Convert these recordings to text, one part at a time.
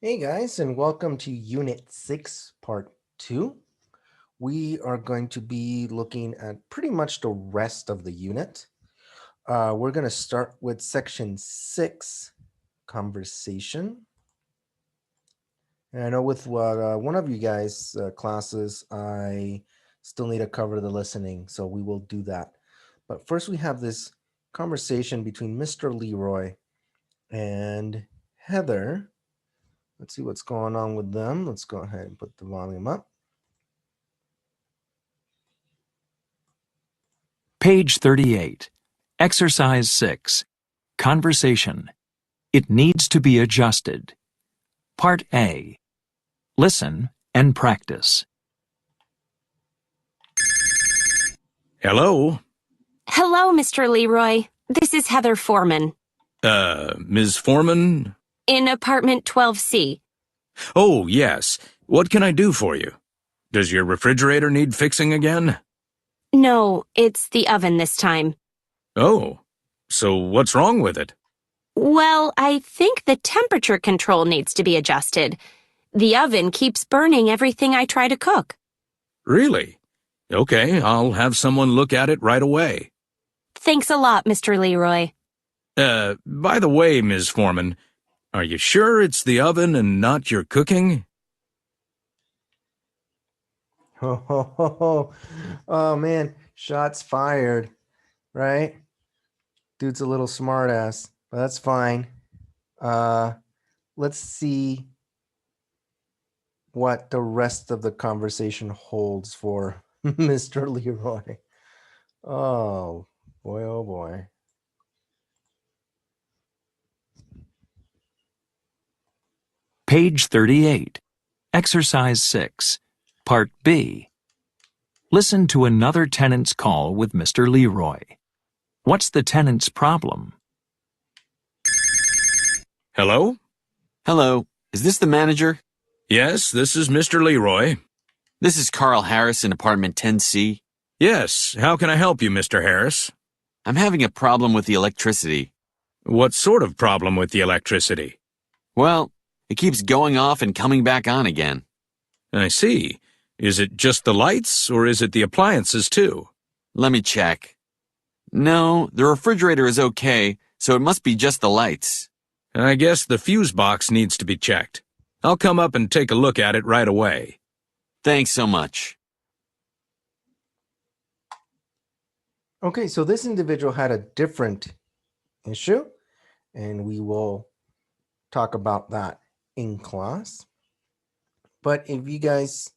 Hey guys, and welcome to Unit 6, Part 2. We are going to be looking at pretty much the rest of the unit. We're going to start with Section 6, Conversation. And I know with one of you guys' classes, I still need to cover the listening, so we will do that. But first, we have this conversation between Mr. Leroy and Heather. Let's see what's going on with them. Let's go ahead and put the volume up. Page 38. Exercise 6. Conversation. It needs to be adjusted. Part A. Listen and practice. Hello? Hello, Mr. Leroy. This is Heather Foreman. Ms. Foreman? In apartment 12C. Oh, yes. What can I do for you? Does your refrigerator need fixing again? No, it's the oven this time. Oh, so what's wrong with it? Well, I think the temperature control needs to be adjusted. The oven keeps burning everything I try to cook. Really? Okay, I'll have someone look at it right away. Thanks a lot, Mr. Leroy. By the way, Ms. Foreman, are you sure it's the oven and not your cooking? Oh man, shots fired, right? Dude's a little smartass, but that's fine. Let's see what the rest of the conversation holds for Mr. Leroy. Oh boy, oh boy. Page 38. Exercise 6. Part B. Listen to another tenant's call with Mr. Leroy. What's the tenant's problem? Hello? Hello, is this the manager? Yes, this is Mr. Leroy. This is Carl Harris in apartment 10C. Yes, how can I help you, Mr. Harris? I'm having a problem with the electricity. What sort of problem with the electricity? Well, it keeps going off and coming back on again. I see. Is it just the lights, or is it the appliances, too? Let me check. No, the refrigerator is okay, so it must be just the lights. I guess the fuse box needs to be checked. I'll come up and take a look at it right away. Thanks so much. Okay, so this individual had a different issue, and we will talk about that in class. But if you guys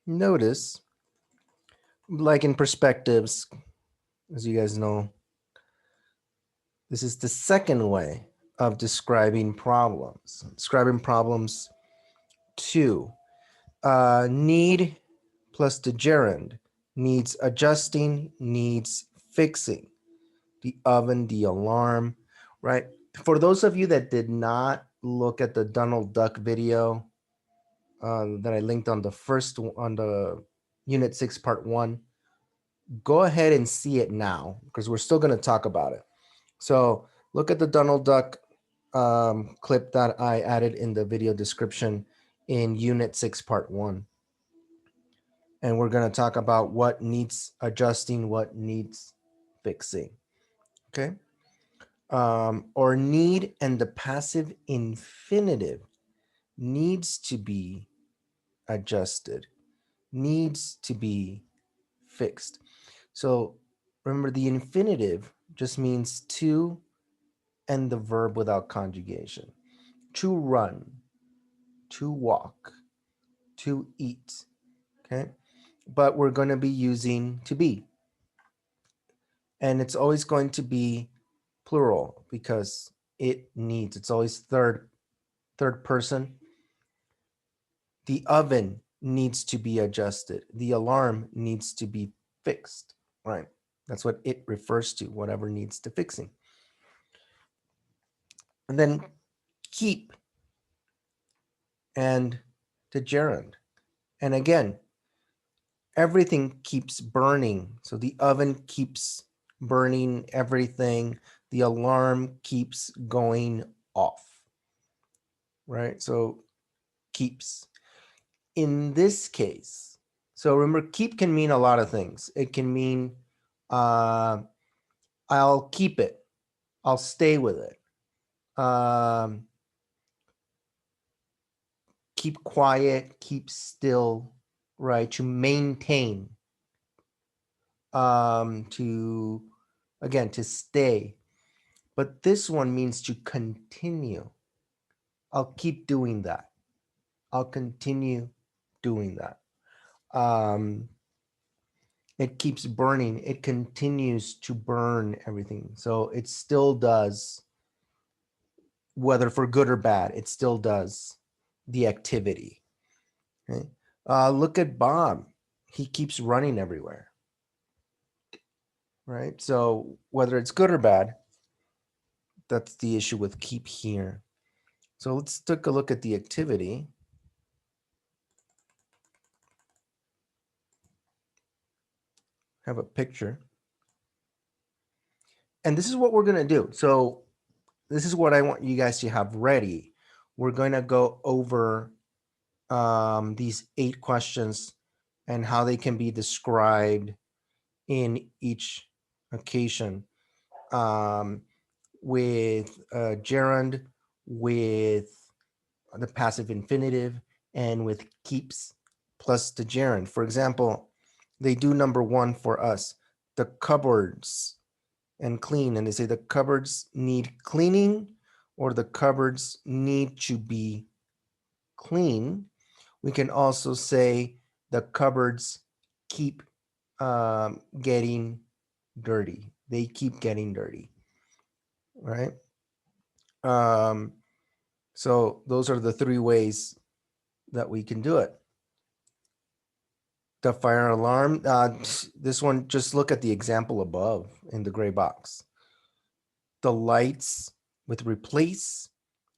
notice, like in perspectives, as you guys know, this is the second way of describing problems. Describing problems two. Need plus the gerund. Needs adjusting, needs fixing. The oven, the alarm, right? For those of you that did not look at the Donald Duck video that I linked on the Unit 6 Part 1, go ahead and see it now because we're still going to talk about it. So look at the Donald Duck clip that I added in the video description in Unit 6 Part 1. And we're going to talk about what needs adjusting, what needs fixing. Okay. Or need and the passive infinitive needs to be adjusted, needs to be fixed. So remember, the infinitive just means to and the verb without conjugation. To run, to walk, to eat. Okay. But we're going to be using to be. And it's always going to be plural because it needs, it's always third person. The oven needs to be adjusted. The alarm needs to be fixed, right? That's what it refers to, whatever needs to fixing. And then keep and the gerund. And again, everything keeps burning. So the oven keeps burning everything. The alarm keeps going off, right? So keeps. In this case, so remember, keep can mean a lot of things. It can mean I'll keep it. I'll stay with it. Keep quiet, keep still, right? To maintain, to, again, to stay. But this one means to continue. I'll keep doing that. I'll continue doing that. It keeps burning. It continues to burn everything. So it still does, whether for good or bad, it still does the activity. Okay? Look at Bob. He keeps running everywhere. Right? So whether it's good or bad, that's the issue with keep here. So let's take a look at the activity. Have a picture. And this is what we're going to do. So this is what I want you guys to have ready. We're going to go over these 8 questions and how they can be described in each occasion, with gerund, with the passive infinitive, and with keeps plus the gerund. For example, they do number 1 for us, the cupboards and clean, and they say the cupboards need cleaning or the cupboards need to be clean. We can also say the cupboards keep getting dirty. They keep getting dirty, right? So those are the 3 ways that we can do it. The fire alarm, this one, just look at the example above in the gray box. The lights with replace,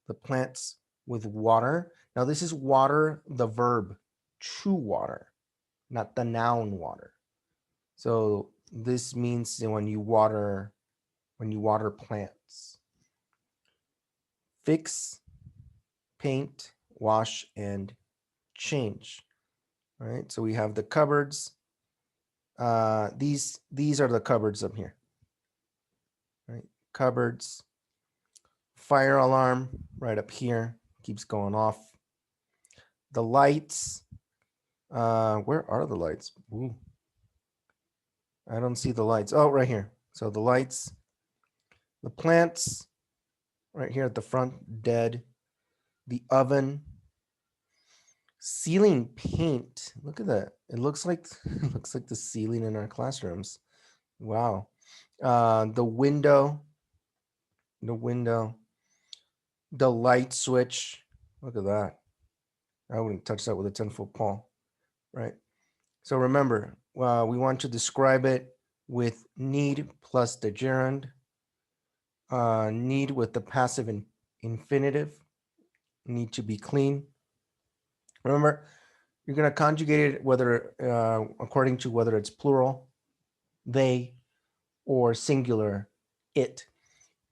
the plants with water. Now this is water, the verb, to water, not the noun water. So this means when you water plants. Fix, paint, wash, and change. All right, so we have the cupboards. These are the cupboards up here. Right, cupboards. Fire alarm right up here, keeps going off. The lights. Where are the lights? Ooh. I don't see the lights. Oh, right here. So the lights. The plants right here at the front, dead. The oven. Ceiling paint. Look at that. It looks like the ceiling in our classrooms. Wow. The window. The light switch. Look at that. I wouldn't touch that with a 10-foot pole, right? So remember, we want to describe it with need plus the gerund. Need with the passive infinitive. Need to be clean. Remember, you're going to conjugate it whether according to whether it's plural, they, or singular, it.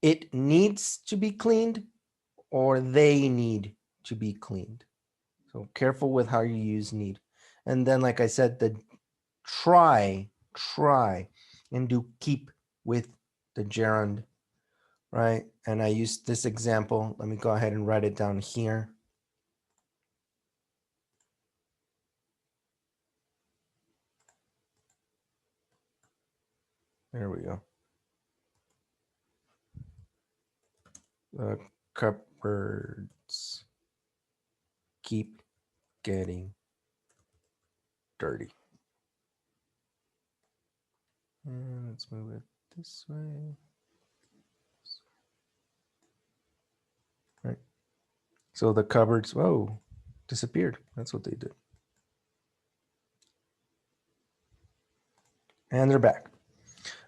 It needs to be cleaned, or they need to be cleaned. So careful with how you use need. And then, like I said, the try and do keep with the gerund, right? And I used this example. Let me go ahead and write it down here. There we go. The cupboards keep getting dirty. And let's move it this way. Right. So the cupboards, disappeared. That's what they did. And they're back.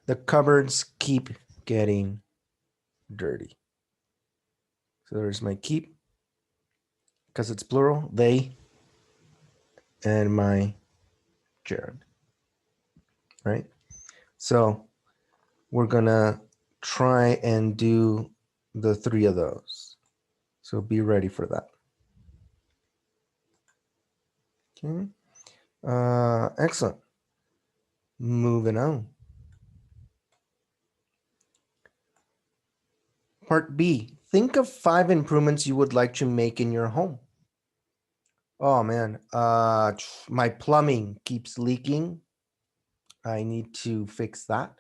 The cupboards keep getting dirty. So there's my keep, because it's plural, they, and my gerund, right? So we're gonna try and do the 3 of those. So be ready for that. Okay. Excellent. Moving on. Part B. Think of 5 improvements you would like to make in your home. Oh man, my plumbing keeps leaking. I need to fix that.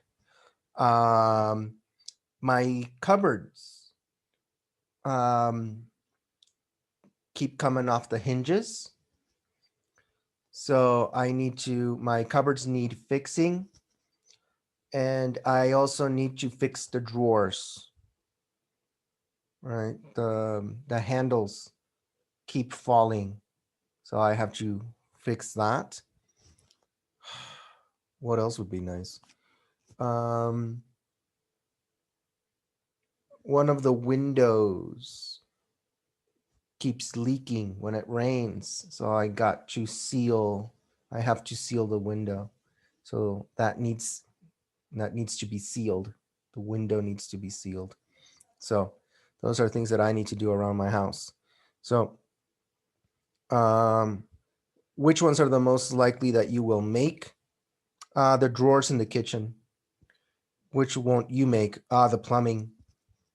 My cupboards keep coming off the hinges. So my cupboards need fixing. And I also need to fix the drawers. Right? The handles keep falling. So I have to fix that. What else would be nice? One of the windows keeps leaking when it rains. So I have to seal the window. So that needs to be sealed. The window needs to be sealed. So those are things that I need to do around my house. So which ones are the most likely that you will make? The drawers in the kitchen. Which won't you make? The plumbing.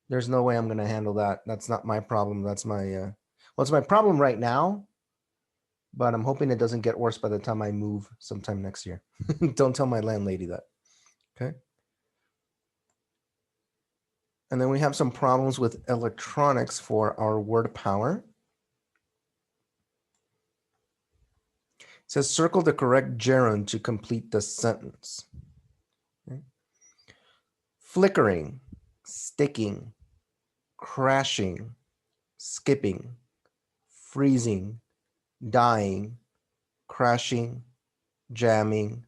There's no way I'm going to handle that. That's not my problem. That's my, it's my problem right now, but I'm hoping it doesn't get worse by the time I move sometime next year. Don't tell my landlady that. Okay. And then we have some problems with electronics for our word power. It says circle the correct gerund to complete the sentence. Okay. Flickering, sticking, crashing, skipping, freezing, dying, crashing, jamming,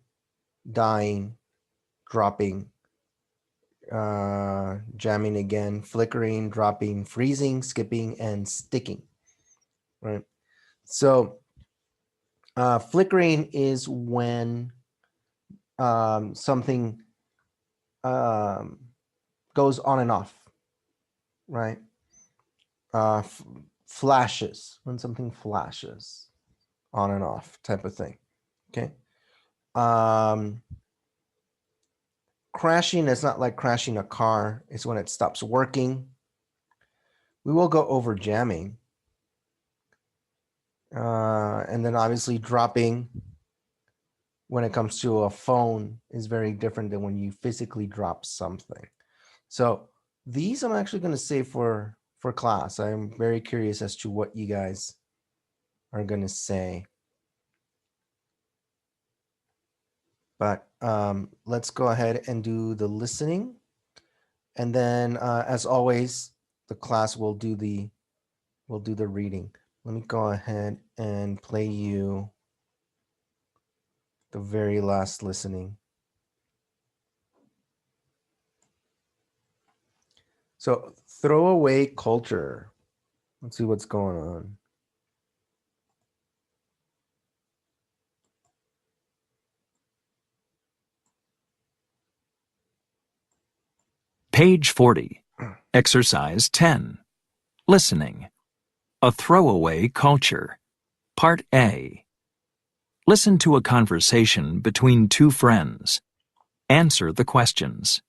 dying, dropping, jamming again, flickering, dropping, freezing, skipping, and sticking. Right. So flickering is when something goes on and off, right? Flashes, when something flashes on and off type of thing. Okay. Crashing is not like crashing a car. It's when it stops working. We will go over jamming. And then obviously dropping when it comes to a phone is very different than when you physically drop something. So these I'm actually going to save for class. I'm very curious as to what you guys are going to say. But let's go ahead and do the listening. And then as always, the class will do the reading. Let me go ahead and play you the very last listening. So throwaway culture. Let's see what's going on. Page 40. Exercise 10. Listening. A throwaway culture. Part A. Listen to a conversation between two friends. Answer the questions.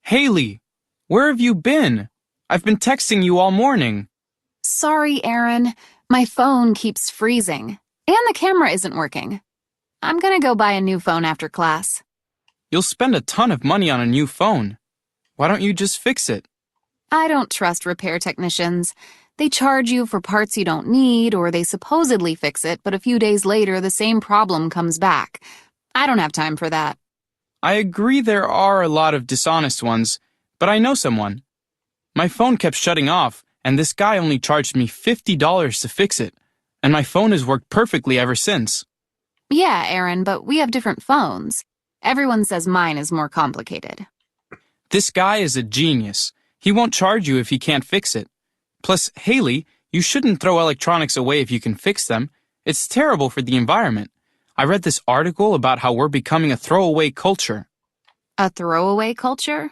Haley, where have you been? I've been texting you all morning. Sorry, Aaron. My phone keeps freezing, and the camera isn't working. I'm gonna go buy a new phone after class. You'll spend a ton of money on a new phone. Why don't you just fix it? I don't trust repair technicians. They charge you for parts you don't need, or they supposedly fix it, but a few days later the same problem comes back. I don't have time for that. I agree there are a lot of dishonest ones, but I know someone. My phone kept shutting off, and this guy only charged me $50 to fix it, and my phone has worked perfectly ever since. Yeah, Aaron, but we have different phones. Everyone says mine is more complicated. This guy is a genius. He won't charge you if he can't fix it. Plus, Haley, you shouldn't throw electronics away if you can fix them. It's terrible for the environment. I read this article about how we're becoming a throwaway culture. A throwaway culture?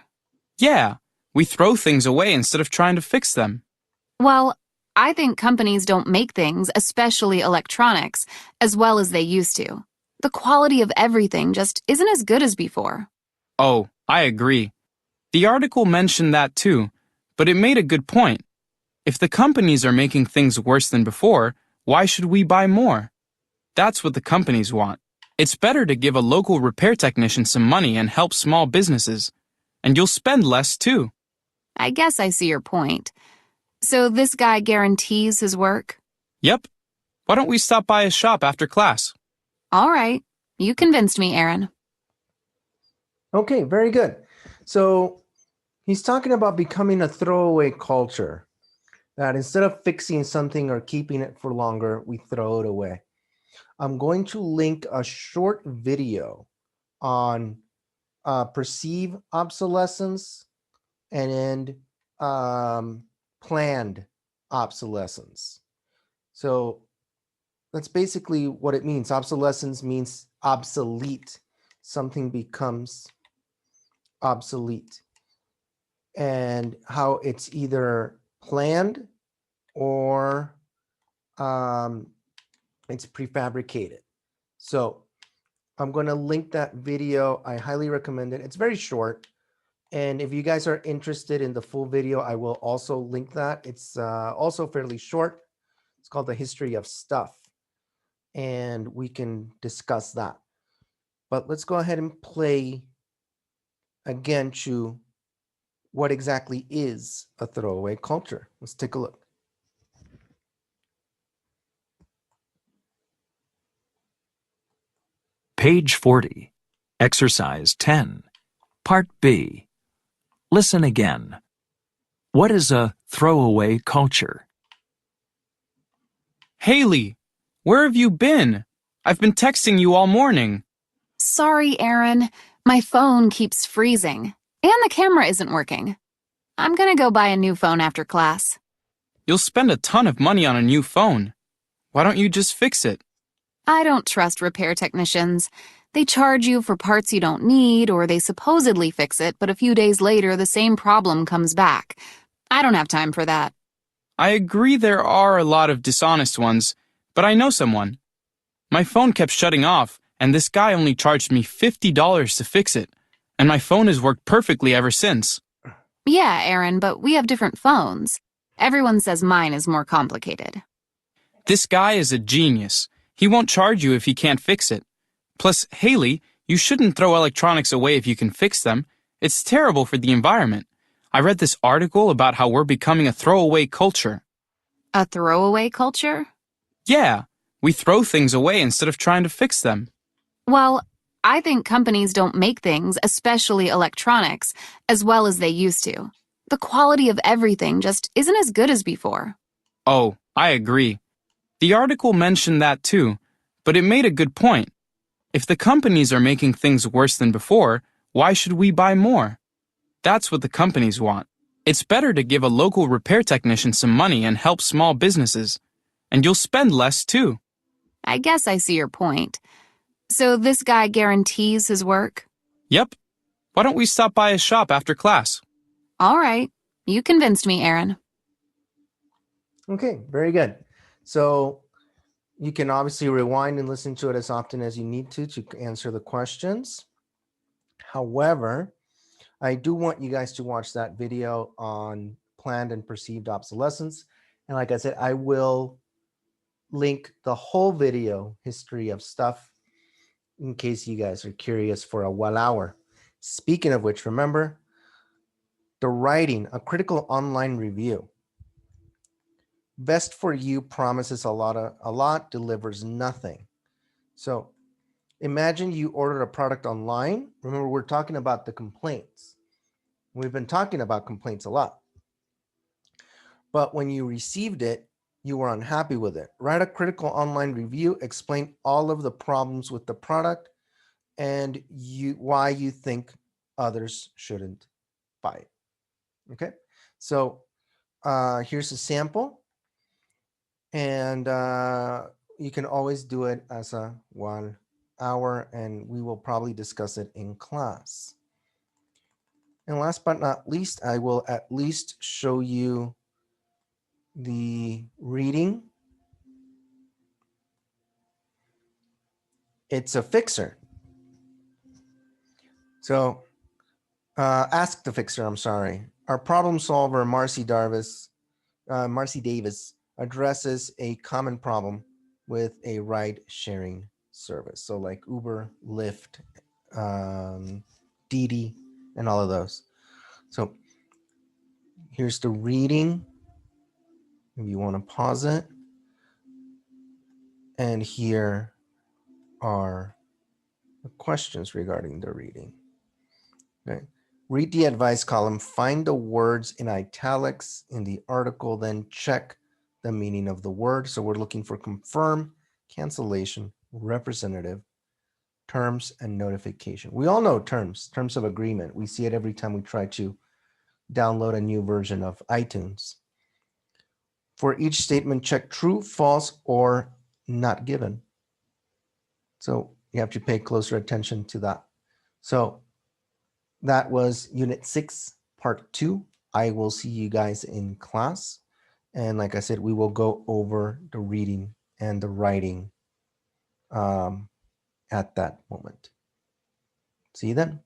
Yeah, we throw things away instead of trying to fix them. Well, I think companies don't make things, especially electronics, as well as they used to. The quality of everything just isn't as good as before. Oh, I agree. The article mentioned that too, but it made a good point. If the companies are making things worse than before, why should we buy more? That's what the companies want. It's better to give a local repair technician some money and help small businesses. And you'll spend less too. I guess I see your point. So this guy guarantees his work? Yep. Why don't we stop by his shop after class? All right. You convinced me, Aaron. Okay, very good. So he's talking about becoming a throwaway culture, that instead of fixing something or keeping it for longer, we throw it away. I'm going to link a short video on perceive obsolescence and planned obsolescence. So that's basically what it means. Obsolescence means obsolete. Something becomes obsolete. And how it's either planned or it's prefabricated. So I'm going to link that video. I highly recommend it. It's very short. And if you guys are interested in the full video, I will also link that. It's also fairly short. It's called The History of Stuff. And we can discuss that. But let's go ahead and play again to what exactly is a throwaway culture. Let's take a look. Page 40. Exercise 10. Part B. Listen again. What is a throwaway culture? Haley, where have you been? I've been texting you all morning. Sorry, Aaron. My phone keeps freezing. And the camera isn't working. I'm gonna go buy a new phone after class. You'll spend a ton of money on a new phone. Why don't you just fix it? I don't trust repair technicians. They charge you for parts you don't need, or they supposedly fix it, but a few days later the same problem comes back. I don't have time for that. I agree there are a lot of dishonest ones, but I know someone. My phone kept shutting off, and this guy only charged me $50 to fix it, and my phone has worked perfectly ever since. Yeah, Aaron, but we have different phones. Everyone says mine is more complicated. This guy is a genius. He won't charge you if he can't fix it. Plus, Haley, you shouldn't throw electronics away if you can fix them. It's terrible for the environment. I read this article about how we're becoming a throwaway culture. A throwaway culture? Yeah, we throw things away instead of trying to fix them. Well, I think companies don't make things, especially electronics, as well as they used to. The quality of everything just isn't as good as before. Oh, I agree. The article mentioned that too, but it made a good point. If the companies are making things worse than before, why should we buy more? That's what the companies want. It's better to give a local repair technician some money and help small businesses. And you'll spend less too. I guess I see your point. So this guy guarantees his work? Yep. Why don't we stop by his shop after class? All right. You convinced me, Aaron. Okay, very good. So you can obviously rewind and listen to it as often as you need to answer the questions. However, I do want you guys to watch that video on planned and perceived obsolescence. And like I said, I will link the whole video, History of Stuff, in case you guys are curious for a 1 hour. Speaking of which, remember, the writing, a critical online review. Best for you promises a lot, delivers nothing. So imagine you ordered a product online. Remember, we're talking about the complaints. We've been talking about complaints a lot. But when you received it, you were unhappy with it. Write a critical online review, explain all of the problems with the product and why you think others shouldn't buy it. Okay, so here's a sample. And you can always do it as a 1 hour, and we will probably discuss it in class. And last but not least, I will at least show you the reading, it's a fixer. So ask the fixer, I'm sorry. Our problem solver, Marcy Davis, addresses a common problem with a ride sharing service. So like Uber, Lyft, Didi, and all of those. So here's the reading. If you want to pause it. And here are the questions regarding the reading. Okay. Read the advice column, find the words in italics in the article, then check the meaning of the word. So we're looking for confirm, cancellation, representative, terms, and notification. We all know terms of agreement. We see it every time we try to download a new version of iTunes. For each statement, check true, false, or not given. So you have to pay closer attention to that. So that was Unit 6, Part 2. I will see you guys in class. And like I said, we will go over the reading and the writing at that moment. See you then.